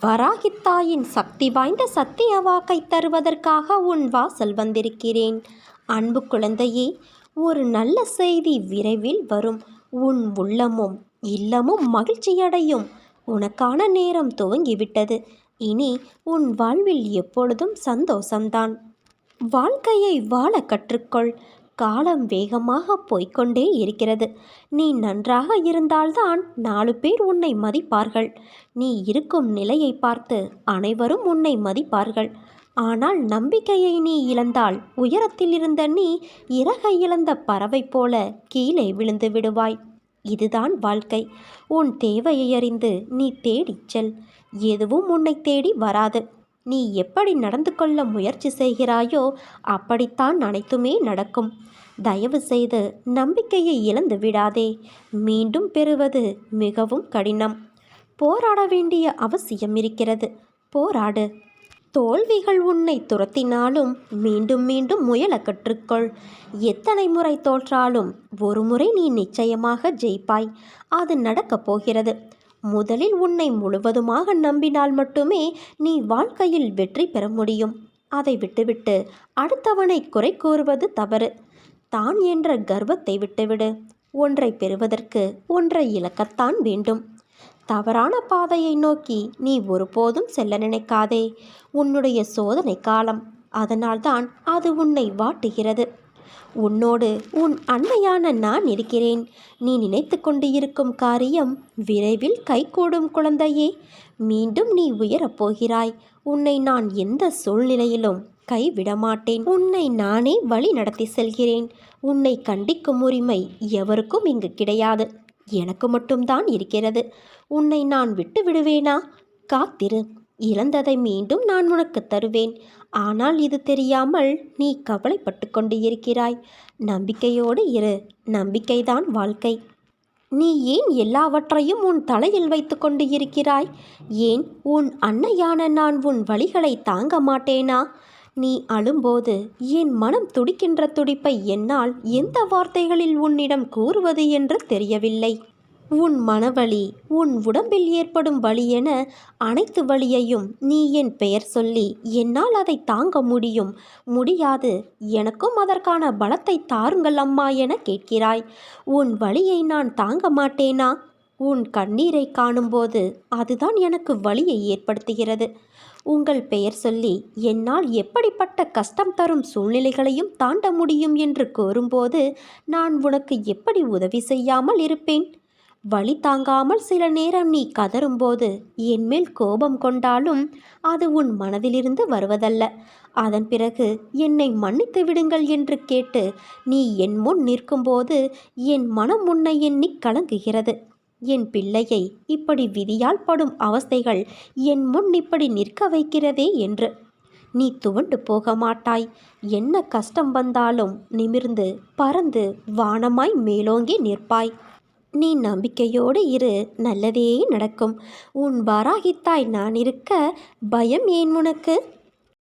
வராகித்தாயின் சக்தி வாய்ந்த சத்திய வாக்கை தருவதற்காக உன் வாசல் வந்திருக்கிறேன். அன்பு குழந்தையே, ஒரு நல்ல செய்தி விரைவில் வரும். உன் உள்ளமும் இல்லமும் மகிழ்ச்சியடையும். உனக்கான நேரம் துவங்கிவிட்டது. இனி உன் வாழ்வில் எப்பொழுதும் சந்தோஷம்தான். வாழ்க்கையை வாழ கற்றுக்கொள். காலம் வேகமாக போய்கொண்டே இருக்கிறது. நீ நன்றாக இருந்தால்தான் 4 பேர் உன்னை மதிப்பார்கள். நீ இருக்கும் நிலையை பார்த்து அனைவரும் உன்னை மதிப்பார்கள். ஆனால் நம்பிக்கையை நீ இழந்தால் உயரத்தில் இருந்த நீ இறகை இழந்த பறவை போல கீழே விழுந்து விடுவாய். இதுதான் வாழ்க்கை. உன் தேவையை அறிந்து நீ தேடிச் செல். எதுவும் உன்னை தேடி வராது. நீ எப்படி நடந்து கொள்ள முயற்சி செய்கிறாயோ அப்படித்தான் அனைத்துமே நடக்கும். தயவு செய்து நம்பிக்கையை இழந்து விடாதே. மீண்டும் பெறுவது மிகவும் கடினம். போராட வேண்டிய அவசியம் இருக்கிறது. போராடு. தோல்விகள் உன்னை துரத்தினாலும் மீண்டும் மீண்டும் முயல கற்றுக்கொள். எத்தனை முறை தோற்றாலும் ஒரு முறை நீ நிச்சயமாக ஜெயிப்பாய். அது நடக்கப் போகிறது. முதலில் உன்னை முழுவதுமாக நம்பினால் மட்டுமே நீ வாழ்க்கையில் வெற்றி பெற முடியும். அதை விட்டுவிட்டு அடுத்தவனை குறை கூறுவது தவறு. தான் என்ற கர்வத்தை விட்டுவிடு. ஒன்றை பெறுவதற்கு ஒன்றை இழக்கத்தான் வேண்டும். தவறான பாதையை நோக்கி நீ ஒருபோதும் செல்ல நினைக்காதே. உன்னுடைய சோதனை காலம். அதனால்தான் அது உன்னை வாட்டுகிறது. உன்னோடு உன் அன்னையான நான் இருக்கிறேன். நீ நினைத்து கொண்டு இருக்கும் காரியம் விரைவில் கைகூடும் குழந்தையே. மீண்டும் நீ உயரப் போகிறாய். உன்னை நான் எந்த சூழ்நிலையிலும் கைவிடமாட்டேன். உன்னை நானே வழி நடத்தி செல்கிறேன். உன்னை கண்டிக்கும் உரிமை எவருக்கும் இங்கு கிடையாது. எனக்கு மட்டும்தான் இருக்கிறது. உன்னை நான் விட்டு விடுவேனா? காத்திரு. இழந்ததை மீண்டும் நான் உனக்கு தருவேன். ஆனால் இது தெரியாமல் நீ கவலைப்பட்டு கொண்டு இருக்கிறாய். நம்பிக்கையோடு இரு. நம்பிக்கைதான் வாழ்க்கை. நீ ஏன் எல்லாவற்றையும் உன் தலையில் வைத்து கொண்டு இருக்கிறாய்? ஏன் உன் அன்னையான நான் உன் வலிகளை தாங்க மாட்டேனா? நீ அழும்போது என் மனம் துடிக்கின்ற துடிப்பை என்னால் எந்த வார்த்தைகளில் உன்னிடம் கூறுவது என்று தெரியவில்லை. உன் மனவலி, உன் உடம்பில் ஏற்படும் வலி என அனைத்து வலியையும் நீ என் பெயர் சொல்லி என்னால் அதை தாங்க முடியாது, எனக்கும் அதற்கான பலத்தை தாருங்கள் அம்மா என கேட்கிறாய். உன் வலியை நான் தாங்க மாட்டேனா? உன் கண்ணீரை காணும்போது அதுதான் எனக்கு வலியை ஏற்படுத்துகிறது. உங்கள் பெயர் சொல்லி என்னால் எப்படிப்பட்ட கஷ்டம் தரும் சூழ்நிலைகளையும் தாண்ட முடியும் என்று கூறும்போது நான் உனக்கு எப்படி உதவி செய்யாமல் இருப்பேன்? வலி தாங்காமல் சில நேரம் நீ கதறும்போது என்மேல் கோபம் கொண்டாலும் அது உன் மனதிலிருந்து வருவதல்ல. அதன் பிறகு என்னை மன்னித்து விடுங்கள் என்று கேட்டு நீ என் முன் நிற்கும்போது என் மனம் உன்னை எண்ணி கலங்குகிறது. என் பிள்ளையை இப்படி விதியால் படும் அவஸ்தைகள் என் முன் இப்படி நிற்க வைக்கிறதே என்று. நீ துவண்டு போக மாட்டாய். என்ன கஷ்டம் வந்தாலும் நிமிர்ந்து பறந்து வானமாய் மேலோங்கி நிற்பாய். நீ நம்பிக்கையோடு இரு. நல்லதே நடக்கும். உன் வராகித்தாய் நான் இருக்க பயம் ஏன் உனக்கு?